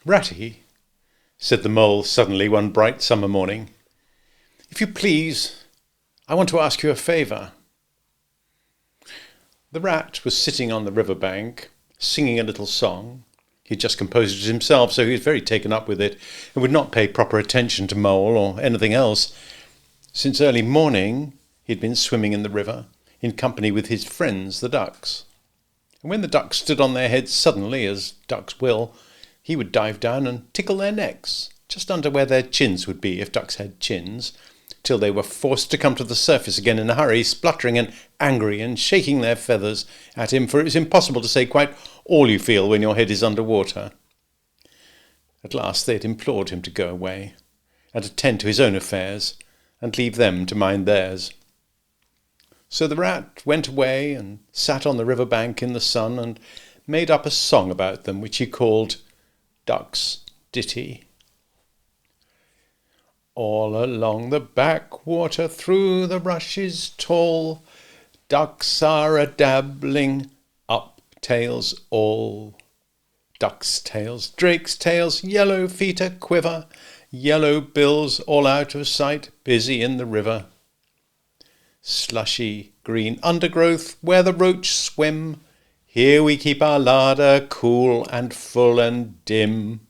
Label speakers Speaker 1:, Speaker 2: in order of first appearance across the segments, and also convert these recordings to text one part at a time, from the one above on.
Speaker 1: "Ratty," said the mole suddenly one bright summer morning, "if you please, I want to ask you a favour." The rat was sitting on the river bank, singing a little song. He'd just composed it himself, so he was very taken up with it, and would not pay proper attention to Mole or anything else. Since early morning, he'd been swimming in the river, in company with his friends, the ducks. And when the ducks stood on their heads suddenly, as ducks will, he would dive down and tickle their necks, just under where their chins would be if ducks had chins, till they were forced to come to the surface again in a hurry, spluttering and angry and shaking their feathers at him, for it was impossible to say quite all you feel when your head is under water. At last they had implored him to go away and attend to his own affairs and leave them to mind theirs. So the rat went away and sat on the river bank in the sun and made up a song about them, which he called Duck's Ditty. All along the backwater, through the rushes tall, ducks are a-dabbling, up tails all. Ducks' tails, drakes' tails, yellow feet a-quiver, yellow bills all out of sight, busy in the river. Slushy green undergrowth where the roach swim, here we keep our larder cool and full and dim.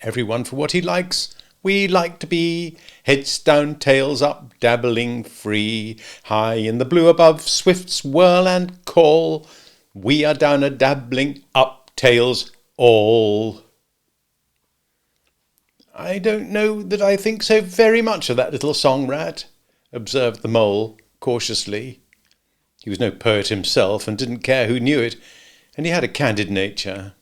Speaker 1: Everyone for what he likes, we like to be, heads down, tails up, dabbling free. High in the blue above, swifts whirl and call. We are down a-dabbling, up tails all. "I don't know that I think so very much of that little song, Rat," observed the mole cautiously. He was no poet himself and didn't care who knew it, and he had a candid nature.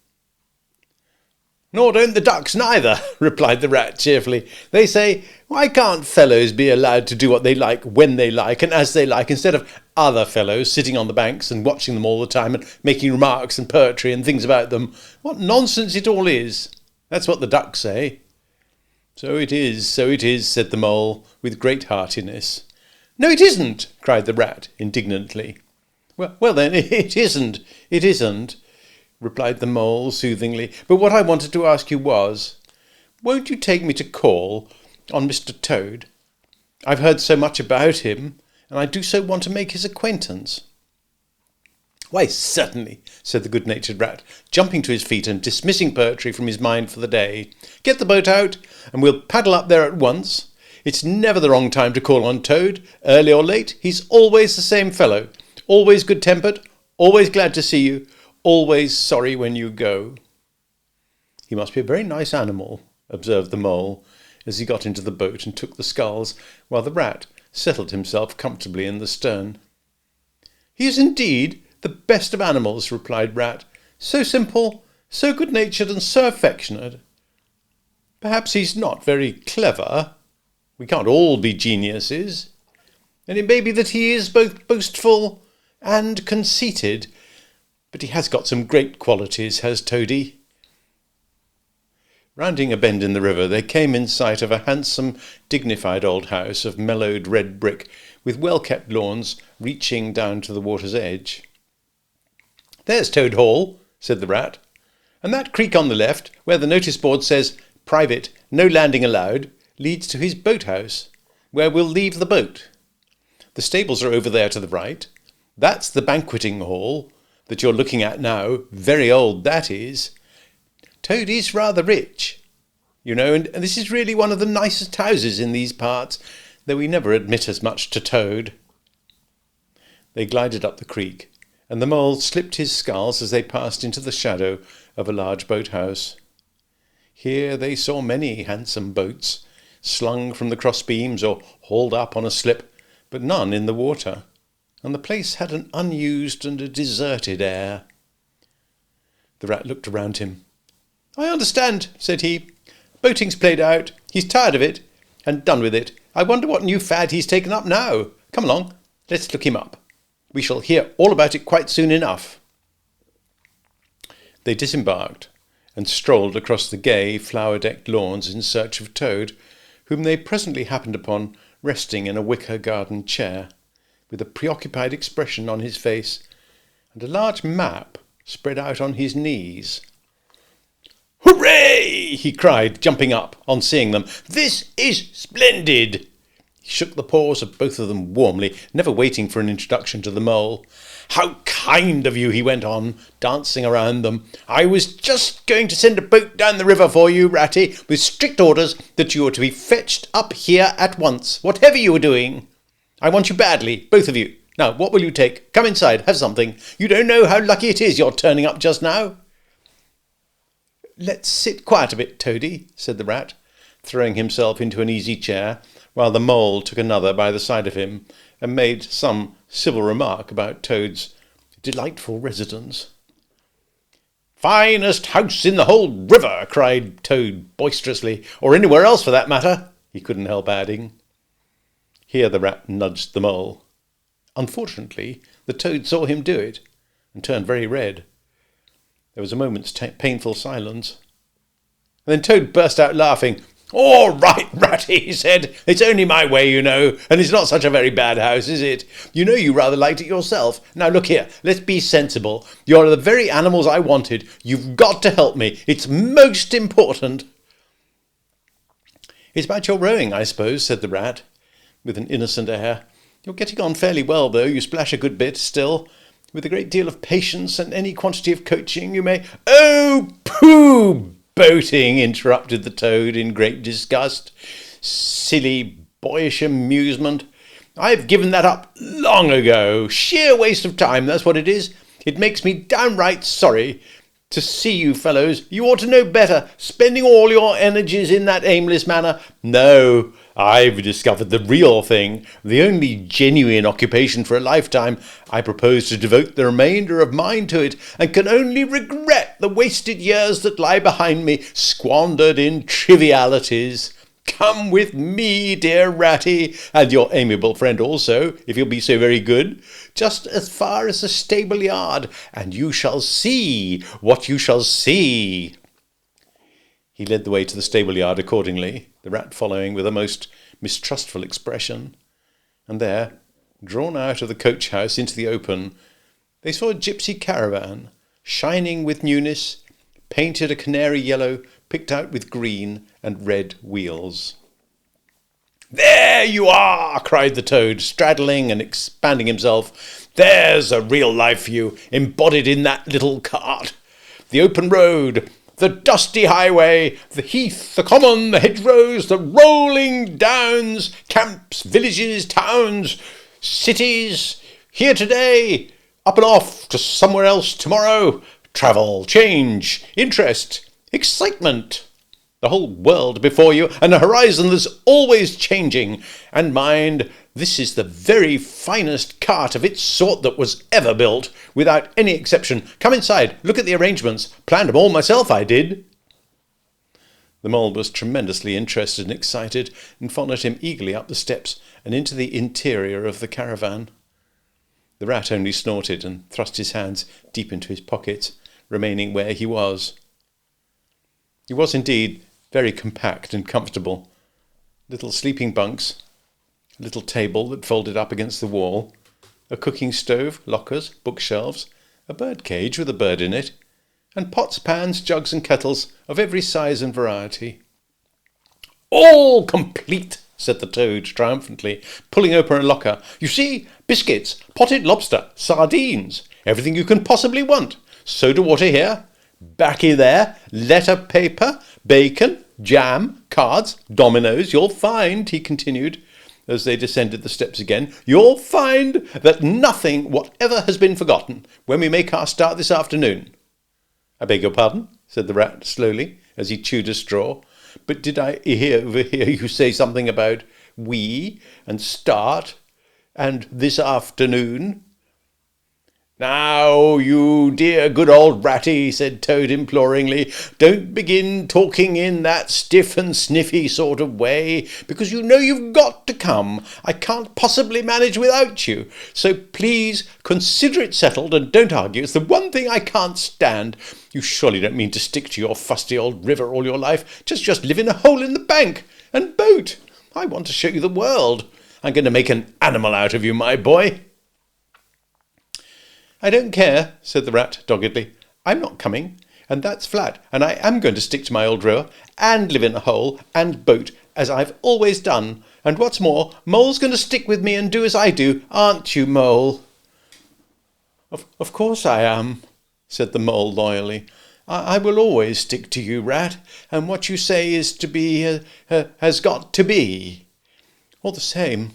Speaker 1: "Nor don't the ducks neither," replied the rat cheerfully. "They say, why can't fellows be allowed to do what they like, when they like, and as they like, instead of other fellows sitting on the banks and watching them all the time and making remarks and poetry and things about them? What nonsense it all is! That's what the ducks say." So it is, said the mole, with great heartiness. "No, it isn't," cried the rat indignantly. Well then, it isn't, replied the mole soothingly. "But what I wanted to ask you was, won't you take me to call on Mr. Toad? I've heard so much about him, and I do so want to make his acquaintance." "Why, certainly," said the good-natured rat, jumping to his feet and dismissing poetry from his mind for the day. "Get the boat out, and we'll paddle up there at once. It's never the wrong time to call on Toad. Early or late, he's always the same fellow, always good-tempered, always glad to see you, always sorry when you go." "He must be a very nice animal," observed the mole, as he got into the boat and took the sculls, while the rat settled himself comfortably in the stern. "He is indeed the best of animals," replied Rat. "So simple, so good-natured, and so affectionate. Perhaps he's not very clever. We can't all be geniuses. And it may be that he is both boastful and conceited, but he has got some great qualities, has Toady." Rounding a bend in the river, they came in sight of a handsome, dignified old house of mellowed red brick, with well-kept lawns reaching down to the water's edge. "There's Toad Hall," said the rat, "and that creek on the left, where the notice board says, 'Private, no landing allowed,' leads to his boathouse, where we'll leave the boat. The stables are over there to the right. That's the banqueting hall that you're looking at now. Very old, that is. Toad is rather rich, you know, and this is really one of the nicest houses in these parts, though we never admit as much to Toad." They glided up the creek, and the mole slipped his sculls as they passed into the shadow of a large boathouse. Here they saw many handsome boats, slung from the cross-beams or hauled up on a slip, but none in the water, and the place had an unused and a deserted air. The rat looked around him. "I understand," said he. "Boating's played out. He's tired of it, and done with it. I wonder what new fad he's taken up now. Come along, let's look him up. We shall hear all about it quite soon enough." They disembarked and strolled across the gay, flower-decked lawns in search of Toad, whom they presently happened upon resting in a wicker garden chair, with a preoccupied expression on his face, and a large map spread out on his knees. "Whoop!" Hooray! He cried, jumping up on seeing them. This is splendid! He shook the paws of both of them warmly, never waiting for an introduction to the mole. How kind of you, he went on, dancing around them. I was just going to send a boat down the river for you, Ratty, with strict orders that you were to be fetched up here at once, whatever you were doing. I want you badly, both of you. Now, what will you take? Come inside, have something. You don't know how lucky it is you're turning up just now. Let's sit quiet a bit, Toady, said the rat, throwing himself into an easy chair, while the mole took another by the side of him and made some civil remark about Toad's delightful residence. Finest house in the whole river, cried Toad boisterously, or anywhere else for that matter, he couldn't help adding. Here the rat nudged the mole. Unfortunately, the Toad saw him do it and turned very red. There was a moment's painful silence. And then Toad burst out laughing. All right, Ratty, he said. It's only my way, you know, and it's not such a very bad house, is it? You know you rather liked it yourself. Now look here, let's be sensible. You're the very animals I wanted. You've got to help me. It's most important. It's about your rowing, I suppose, said the rat, with an innocent air. You're getting on fairly well, though. You splash a good bit still. With a great deal of patience and any quantity of coaching, you may... Oh, pooh! Boating, interrupted the Toad in great disgust. Silly, boyish amusement. I've given that up long ago. Sheer waste of time, that's what it is. It makes me downright sorry to see you fellows. You ought to know better, spending all your energies in that aimless manner. No, I've discovered the real thing, the only genuine occupation for a lifetime. I propose to devote the remainder of mine to it, and can only regret the wasted years that lie behind me, squandered in trivialities. Come with me, dear Ratty, and your amiable friend also, if you'll be so very good, just as far as the stable yard, and you shall see what you shall see. He led the way to the stable yard accordingly, the rat following with a most mistrustful expression. And there, drawn out of the coach house into the open, they saw a gypsy caravan, shining with newness, painted a canary yellow, picked out with green and red wheels. There you are, cried the Toad, straddling and expanding himself. There's a real life for you, embodied in that little cart. The open road, the dusty highway, the heath, the common, the hedgerows, the rolling downs, camps, villages, towns, cities, here today, up and off to somewhere else tomorrow, travel, change, interest, excitement, the whole world before you, and a horizon that's always changing. And mind, this is the very finest cart of its sort that was ever built, without any exception. Come inside, look at the arrangements. Planned 'em all myself, I did. The mole was tremendously interested and excited, and followed him eagerly up the steps and into the interior of the caravan. The rat only snorted and thrust his hands deep into his pockets, remaining where he was. He was indeed very compact and comfortable. Little sleeping bunks, a little table that folded up against the wall, a cooking stove, lockers, bookshelves, a bird cage with a bird in it, and pots, pans, jugs and kettles of every size and variety. All complete, said the Toad triumphantly, pulling open a locker. You see, biscuits, potted lobster, sardines, everything you can possibly want. Soda water here, baccy there, letter paper, bacon, jam, cards, dominoes. You'll find, he continued, as they descended the steps again, you'll find that nothing whatever has been forgotten when we make our start this afternoon. I beg your pardon, said the rat slowly, as he chewed a straw. But did I overhear you say something about we and start and this afternoon? Now, you dear good old Ratty, said Toad imploringly, don't begin talking in that stiff and sniffy sort of way, because you know you've got to come. I can't possibly manage without you. So please consider it settled and don't argue. It's the one thing I can't stand. You surely don't mean to stick to your fusty old river all your life. Just live in a hole in the bank and boat. I want to show you the world. I'm going to make an animal out of you, my boy. I don't care, said the rat doggedly. I'm not coming, and that's flat, and I am going to stick to my old river, and live in a hole, and boat, as I've always done. And what's more, Mole's going to stick with me and do as I do, aren't you, Mole?" Of course I am," said the Mole loyally. I will always stick to you, Rat, and what you say is to be, has got to be. All the same,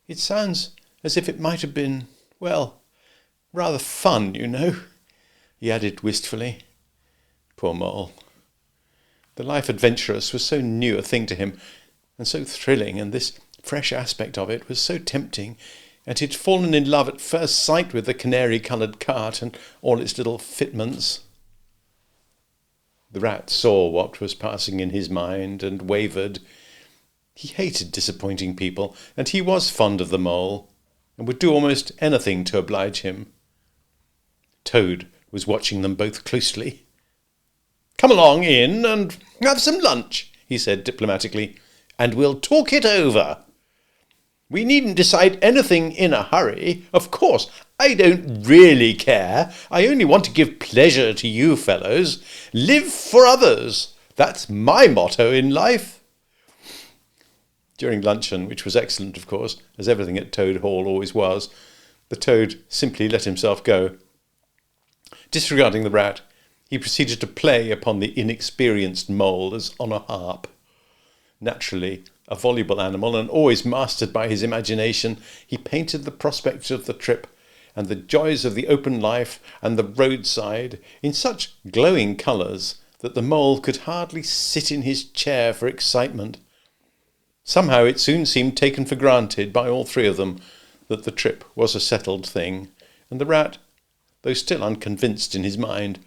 Speaker 1: it sounds as if it might have been, well, rather fun, you know," he added wistfully. Poor Mole. The life adventurous was so new a thing to him, and so thrilling, and this fresh aspect of it was so tempting, and he'd fallen in love at first sight with the canary-coloured cart and all its little fitments. The Rat saw what was passing in his mind and wavered. He hated disappointing people, and he was fond of the Mole, and would do almost anything to oblige him. Toad was watching them both closely. "Come along in and have some lunch," he said diplomatically, "and we'll talk it over. We needn't decide anything in a hurry. Of course, I don't really care. I only want to give pleasure to you fellows. Live for others. That's my motto in life." During luncheon, which was excellent, of course, as everything at Toad Hall always was, the Toad simply let himself go. Disregarding the Rat, he proceeded to play upon the inexperienced Mole as on a harp. Naturally, a voluble animal, and always mastered by his imagination, he painted the prospects of the trip, and the joys of the open life and the roadside, in such glowing colours that the Mole could hardly sit in his chair for excitement. Somehow it soon seemed taken for granted by all three of them that the trip was a settled thing, and the Rat, though still unconvinced in his mind,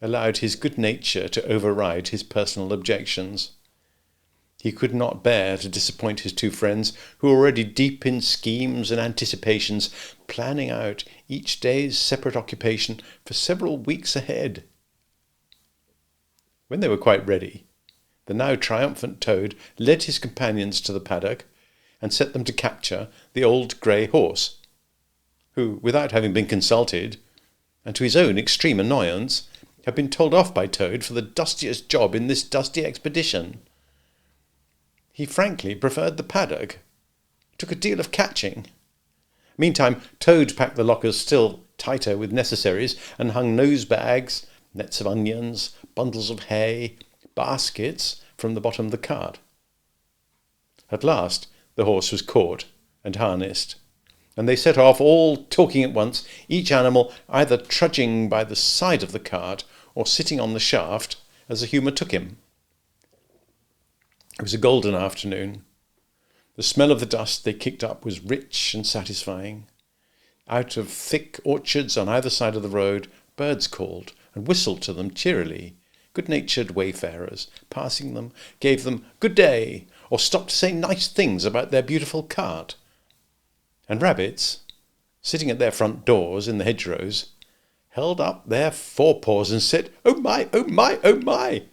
Speaker 1: allowed his good nature to override his personal objections. He could not bear to disappoint his two friends, who were already deep in schemes and anticipations, planning out each day's separate occupation for several weeks ahead. When they were quite ready, the now triumphant Toad led his companions to the paddock and set them to capture the old grey horse, who, without having been consulted, and to his own extreme annoyance, had been told off by Toad for the dustiest job in this dusty expedition. He frankly preferred the paddock. It took a deal of catching. Meantime, Toad packed the lockers still tighter with necessaries and hung nose-bags, nets of onions, bundles of hay, baskets from the bottom of the cart. At last the horse was caught and harnessed, and they set off, all talking at once, each animal either trudging by the side of the cart or sitting on the shaft as the humour took him. It was a golden afternoon. The smell of the dust they kicked up was rich and satisfying. Out of thick orchards on either side of the road, birds called and whistled to them cheerily. Good-natured wayfarers, passing them, gave them good day, or stopped to say nice things about their beautiful cart. And rabbits, sitting at their front doors in the hedgerows, held up their forepaws and said, "Oh my, oh my, oh my!"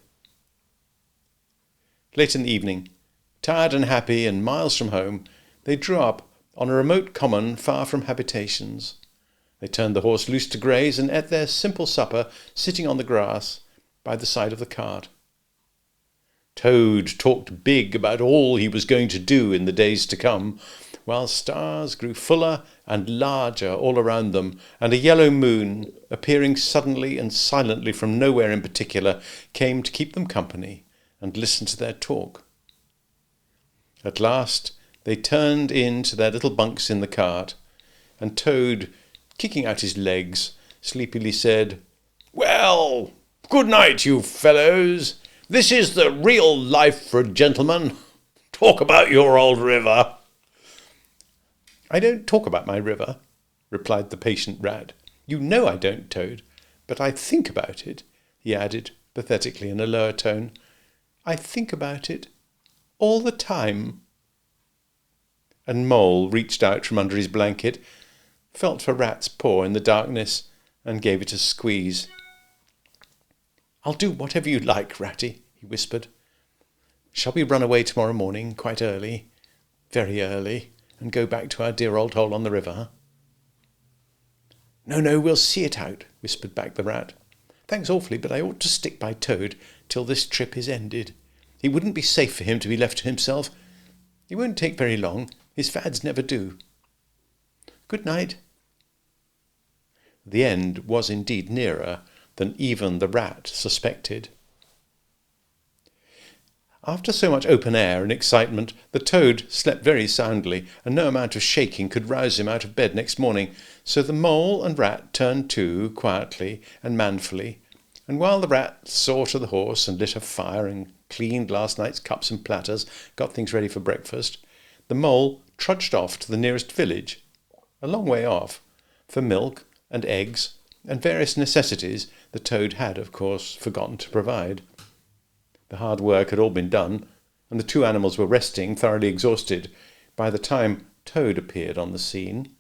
Speaker 1: Late in the evening, tired and happy and miles from home, they drew up on a remote common far from habitations. They turned the horse loose to graze and ate their simple supper sitting on the grass by the side of the cart. Toad talked big about all he was going to do in the days to come, while stars grew fuller and larger all around them, and a yellow moon, appearing suddenly and silently from nowhere in particular, came to keep them company and listen to their talk. At last they turned in to their little bunks in the cart, and Toad, kicking out his legs, sleepily said, "Well, good night, you fellows. This is the real life for a gentleman. Talk about your old river." "I don't talk about my river," replied the patient Rat. "You know I don't, Toad, but I think about it," he added pathetically in a lower tone. "I think about it all the time." And Mole reached out from under his blanket, felt for Rat's paw in the darkness, and gave it a squeeze. "I'll do whatever you like, Ratty," he whispered. "Shall we run away tomorrow morning, quite early, very early, and go back to our dear old hole on the river?" "No, we'll see it out," whispered back the Rat. Thanks awfully, but I ought to stick by Toad till this trip is ended. It wouldn't be safe for him to be left to himself. It won't take very long. His fads never do. Good night. The end was indeed nearer than even the rat suspected. After so much open air and excitement, the toad slept very soundly, and no amount of shaking could rouse him out of bed next morning. So the mole and rat turned to quietly and manfully, and while the rat saw to the horse and lit a fire and cleaned last night's cups and platters, got things ready for breakfast, the mole trudged off to the nearest village, a long way off, for milk and eggs and various necessities the toad had, of course, forgotten to provide. The hard work had all been done, and the two animals were resting, thoroughly exhausted, by the time Toad appeared on the scene,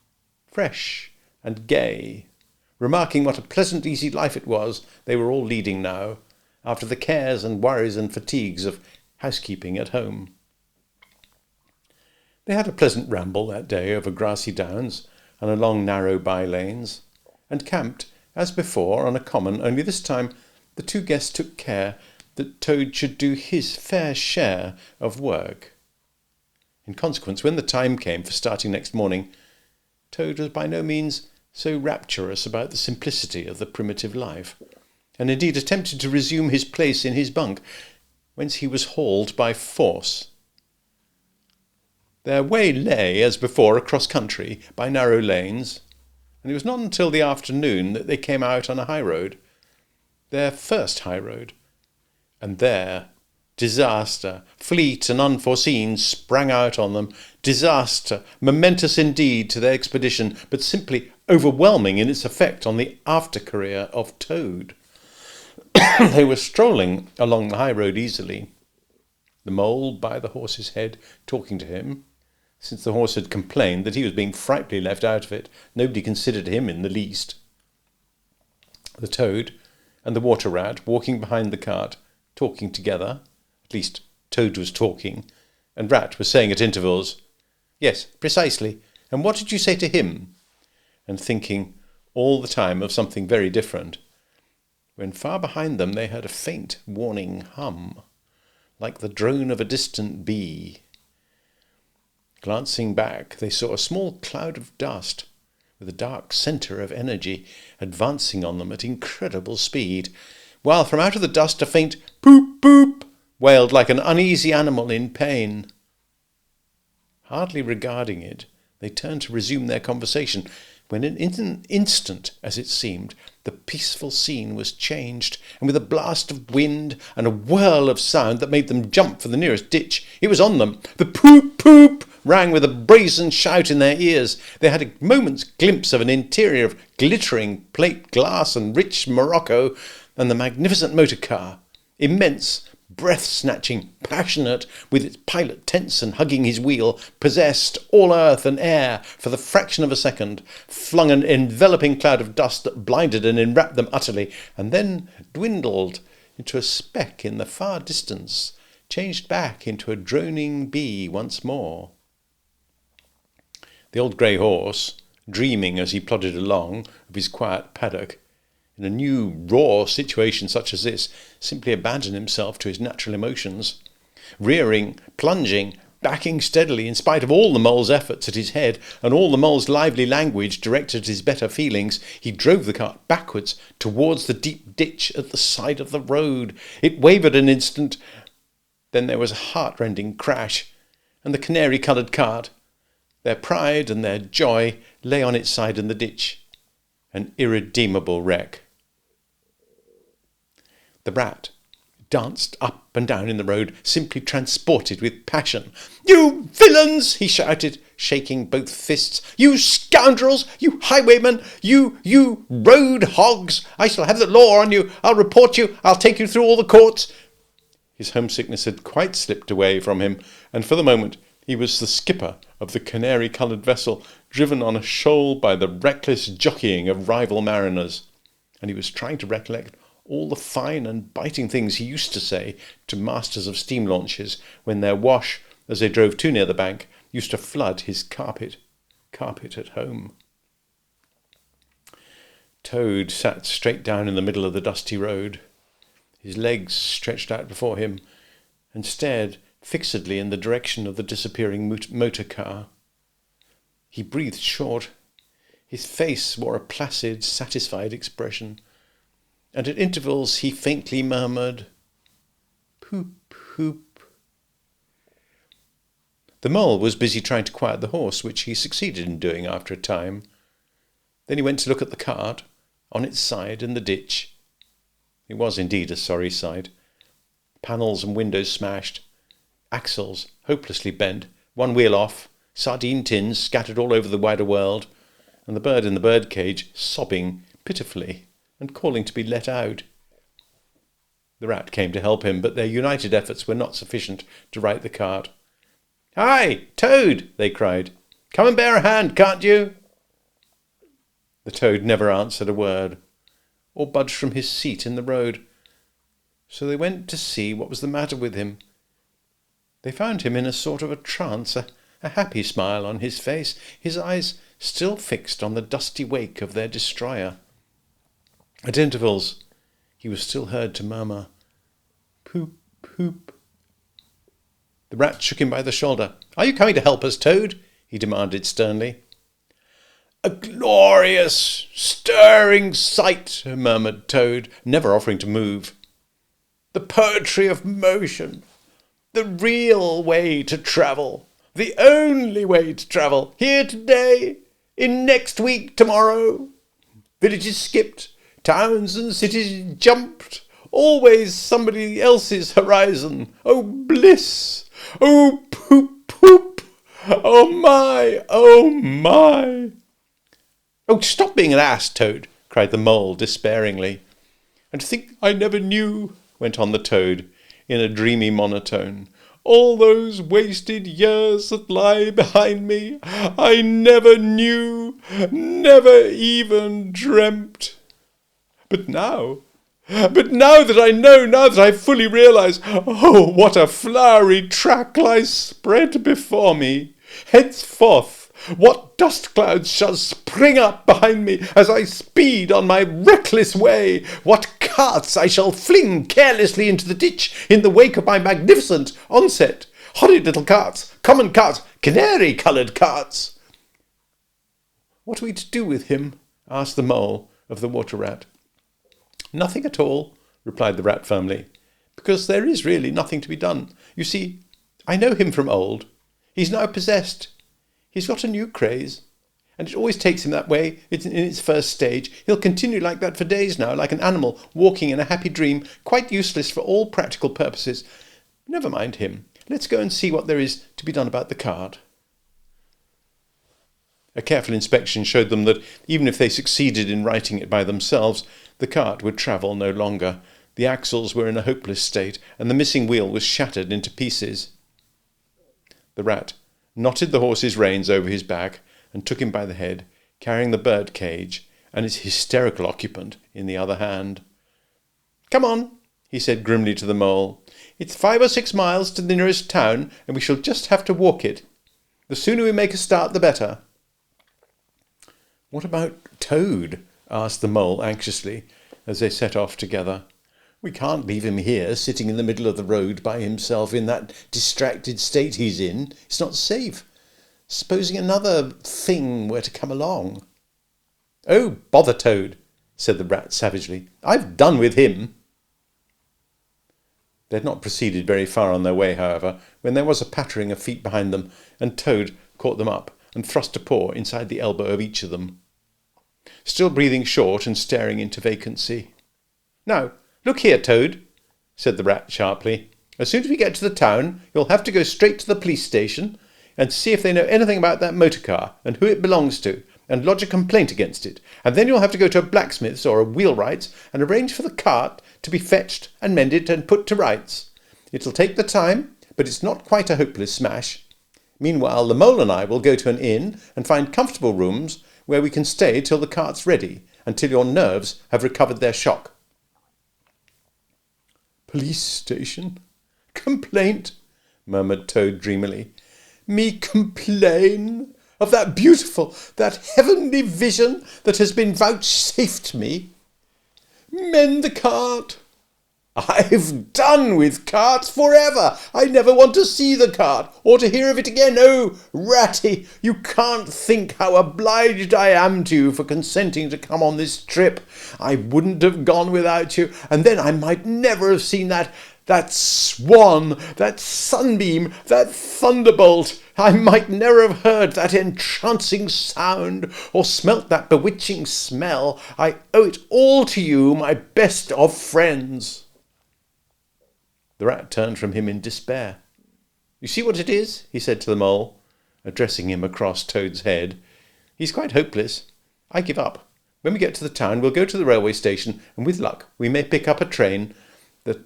Speaker 1: fresh and gay, remarking what a pleasant, easy life it was they were all leading now, after the cares and worries and fatigues of housekeeping at home. They had a pleasant ramble that day over grassy downs and along narrow by-lanes, and camped, as before, on a common, only this time the two guests took care that Toad should do his fair share of work. In consequence, when the time came for starting next morning, Toad was by no means so rapturous about the simplicity of the primitive life, and indeed attempted to resume his place in his bunk, whence he was hauled by force. Their way lay, as before, across country, by narrow lanes, and it was not until the afternoon that they came out on a high road, their first high road. And there, disaster, fleet and unforeseen, sprang out on them. Disaster, momentous indeed to their expedition, but simply overwhelming in its effect on the after-career of Toad. They were strolling along the high road easily, the mole by the horse's head, talking to him, since the horse had complained that he was being frightfully left out of it. Nobody considered him in the least. The toad and the water rat walking behind the cart, talking together. At least Toad was talking, and Rat was saying at intervals, "Yes, precisely. And what did you say to him?" and thinking all the time of something very different, when far behind them they heard a faint warning hum, like the drone of a distant bee. Glancing back, they saw a small cloud of dust, with a dark centre of energy, advancing on them at incredible speed, while from out of the dust a faint poop poop wailed like an uneasy animal in pain. Hardly regarding it, they turned to resume their conversation, when in an instant, as it seemed, the peaceful scene was changed, and with a blast of wind and a whirl of sound that made them jump for the nearest ditch, it was on them. The poop poop rang with a brazen shout in their ears. They had a moment's glimpse of an interior of glittering plate glass and rich morocco, and the magnificent motor car, immense, breath-snatching, passionate, with its pilot tense and hugging his wheel, possessed all earth and air for the fraction of a second, flung an enveloping cloud of dust that blinded and enwrapped them utterly, and then dwindled into a speck in the far distance, changed back into a droning bee once more. The old grey horse, dreaming as he plodded along of his quiet paddock, in a new raw situation such as this, simply abandoned himself to his natural emotions. Rearing, plunging, backing steadily in spite of all the mole's efforts at his head and all the mole's lively language directed at his better feelings, he drove the cart backwards towards the deep ditch at the side of the road. It wavered an instant, then there was a heart-rending crash, and the canary-coloured cart, their pride and their joy, lay on its side in the ditch, an irredeemable wreck. The rat danced up and down in the road, simply transported with passion. "You villains!" he shouted, shaking both fists. "You scoundrels! You highwaymen! You road hogs! I shall have the law on you! I'll report you! I'll take you through all the courts!" His homesickness had quite slipped away from him, and for the moment he was the skipper of the canary-coloured vessel, driven on a shoal by the reckless jockeying of rival mariners, and he was trying to recollect all the fine and biting things he used to say to masters of steam launches when their wash, as they drove too near the bank, used to flood his carpet at home. Toad sat straight down in the middle of the dusty road, his legs stretched out before him, and stared fixedly in the direction of the disappearing motor car. He breathed short. His face wore a placid, satisfied expression, and at intervals he faintly murmured, "Poop, poop." The mole was busy trying to quiet the horse, which he succeeded in doing after a time. Then he went to look at the cart, on its side in the ditch. It was indeed a sorry sight. Panels and windows smashed, axles hopelessly bent, one wheel off, sardine tins scattered all over the wider world, and the bird in the bird cage sobbing pitifully and calling to be let out. The rat came to help him, but their united efforts were not sufficient to right the cart. "Hi, Toad!" they cried. "Come and bear a hand, can't you?" The toad never answered a word, or budged from his seat in the road, so they went to see what was the matter with him. They found him in a sort of a trance, a happy smile on his face, his eyes still fixed on the dusty wake of their destroyer. At intervals he was still heard to murmur, "Poop, poop." The rat shook him by the shoulder. "Are you coming to help us, Toad?" he demanded sternly. "A glorious, stirring sight," murmured Toad, never offering to move. "The poetry of motion, the real way to travel, the only way to travel, here today, in next week tomorrow. Villages skipped, towns and cities jumped, always somebody else's horizon. Oh, bliss! Oh, poop, poop! Oh, my! Oh, my!" "Oh, stop being an ass, Toad," cried the mole despairingly. "And to think I never knew," went on the toad in a dreamy monotone, "all those wasted years that lie behind me. I never knew, never even dreamt. But now that I know, now that I fully realise, oh, what a flowery track lies spread before me. Henceforth, what dust clouds shall spring up behind me as I speed on my reckless way? What carts I shall fling carelessly into the ditch in the wake of my magnificent onset? Horrid little carts, common carts, canary-coloured carts." "What are we to do with him?" asked the mole of the water rat. "Nothing at all," replied the rat firmly, "because there is really nothing to be done. You see, I know him from old. He's now possessed. He's got a new craze, and it always takes him that way in its first stage. He'll continue like that for days now, like an animal walking in a happy dream, quite useless for all practical purposes. Never mind him. Let's go and see what there is to be done about the cart." A careful inspection showed them that even if they succeeded in righting it by themselves, the cart would travel no longer. The axles were in a hopeless state, and the missing wheel was shattered into pieces. The rat knotted the horse's reins over his back and took him by the head, carrying the bird cage and its hysterical occupant in the other hand. "Come on," he said grimly to the mole. "It's 5 or 6 miles to the nearest town, and we shall just have to walk it. The sooner we make a start, the better." "What about Toad?" asked the mole anxiously, as they set off together. "We can't leave him here, sitting in the middle of the road by himself in that distracted state he's in. It's not safe. Supposing another thing were to come along." "Oh, bother Toad," said the rat savagely. "I've done with him." They had not proceeded very far on their way, however, when there was a pattering of feet behind them, and Toad caught them up and thrust a paw inside the elbow of each of them. Still breathing short and staring into vacancy. "Now, look here, Toad," said the rat sharply. "As soon as we get to the town, you'll have to go straight to the police station and see if they know anything about that motor car and who it belongs to, and lodge a complaint against it. And then you'll have to go to a blacksmith's or a wheelwright's and arrange for the cart to be fetched and mended and put to rights. It'll take the time, but it's not quite a hopeless smash. Meanwhile, the mole and I will go to an inn and find comfortable rooms where we can stay till the cart's ready, until your nerves have recovered their shock." "Police station? Complaint?" murmured Toad dreamily. "Me complain? of that beautiful, that heavenly vision that has been vouchsafed me. Mend the cart. I've done with carts forever. I never want to see the cart or to hear of it again. Oh, Ratty, you can't think how obliged I am to you for consenting to come on this trip. I wouldn't have gone without you, and then I might never have seen that swan, that sunbeam, that thunderbolt. I might never have heard that entrancing sound or smelt that bewitching smell. I owe it all to you, my best of friends. The rat turned from him in despair. You see what it is? He said to the mole, addressing him across Toad's head. He's quite hopeless. I give up. When we get to the town, we'll go to the railway station, and with luck we may pick up a train,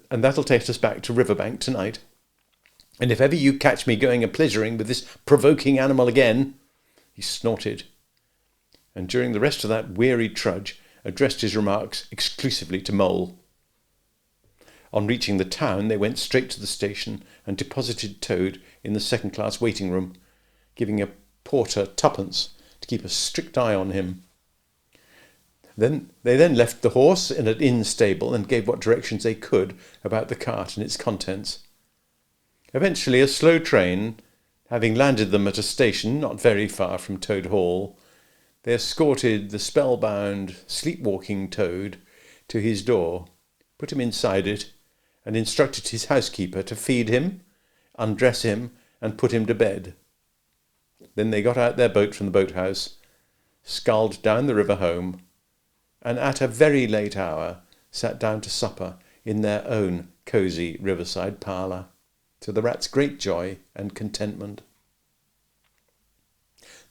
Speaker 1: and that'll take us back to Riverbank tonight. And if ever you catch me going a-pleasuring with this provoking animal again—" He snorted, and during the rest of that weary trudge addressed his remarks exclusively to Mole. On reaching the town, they went straight to the station and deposited Toad in the second-class waiting room, giving a porter twopence to keep a strict eye on him. They then left the horse in an inn stable and gave what directions they could about the cart and its contents. Eventually, a slow train, having landed them at a station not very far from Toad Hall, they escorted the spellbound, sleepwalking Toad to his door, put him inside it, and instructed his housekeeper to feed him, undress him, and put him to bed. Then they got out their boat from the boathouse, sculled down the river home, and at a very late hour sat down to supper in their own cosy riverside parlour, to the rat's great joy and contentment.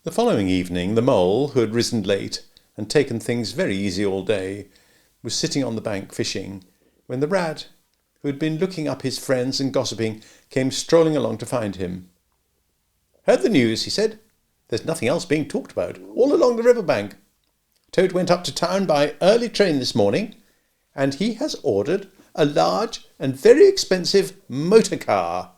Speaker 1: The following evening, the mole, who had risen late and taken things very easy all day, was sitting on the bank fishing, when the rat, who had been looking up his friends and gossiping, came strolling along to find him. "Heard the news," he said. "There's nothing else being talked about, all along the river bank. Toad went up to town by early train this morning, and he has ordered a large and very expensive motor car.